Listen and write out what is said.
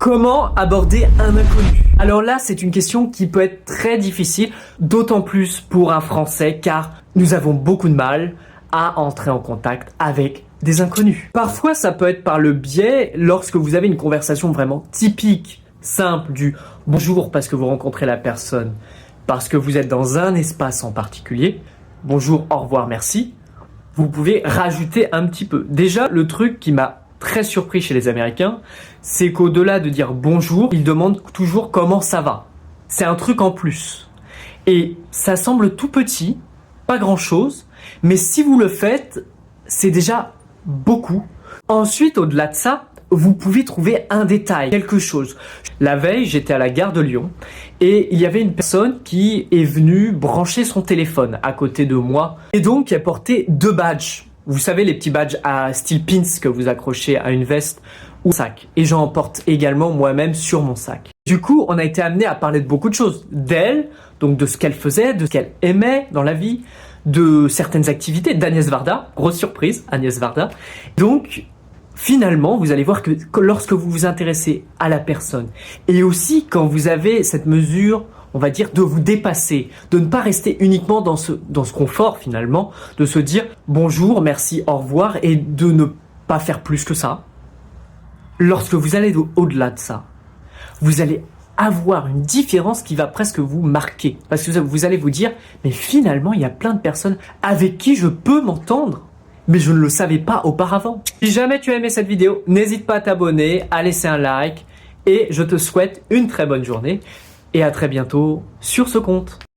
Comment aborder un inconnu? Alors là, c'est une question qui peut être très difficile, d'autant plus pour un Français, car nous avons beaucoup de mal à entrer en contact avec des inconnus. Parfois, ça peut être par le biais, lorsque vous avez une conversation vraiment typique, simple, du bonjour parce que vous rencontrez la personne, parce que vous êtes dans un espace en particulier, bonjour, au revoir, merci, vous pouvez rajouter un petit peu. Déjà, le truc qui m'a très surpris chez les Américains, c'est qu'au-delà de dire bonjour, ils demandent toujours comment ça va. C'est un truc en plus. Et ça semble tout petit, pas grand-chose, mais si vous le faites, c'est déjà beaucoup. Ensuite, au-delà de ça, vous pouvez trouver un détail, quelque chose. La veille, j'étais à la gare de Lyon et il y avait une personne qui est venue brancher son téléphone à côté de moi et donc qui a porté 2 badges. Vous savez, les petits badges à style pins que vous accrochez à une veste ou sac. Et j'en porte également moi-même sur mon sac. Du coup, on a été amené à parler de beaucoup de choses. D'elle, donc de ce qu'elle faisait, de ce qu'elle aimait dans la vie, de certaines activités, d'Agnès Varda. Grosse surprise, Agnès Varda. Donc, finalement, vous allez voir que lorsque vous vous intéressez à la personne, et aussi quand vous avez cette mesure, on va dire, de vous dépasser, de ne pas rester uniquement dans ce confort finalement, de se dire bonjour, merci, au revoir, et de ne pas faire plus que ça. Lorsque vous allez au-delà de ça, vous allez avoir une différence qui va presque vous marquer. Parce que vous allez vous dire, mais finalement, il y a plein de personnes avec qui je peux m'entendre, mais je ne le savais pas auparavant. Si jamais tu as aimé cette vidéo, n'hésite pas à t'abonner, à laisser un like, et je te souhaite une très bonne journée, et à très bientôt sur ce compte.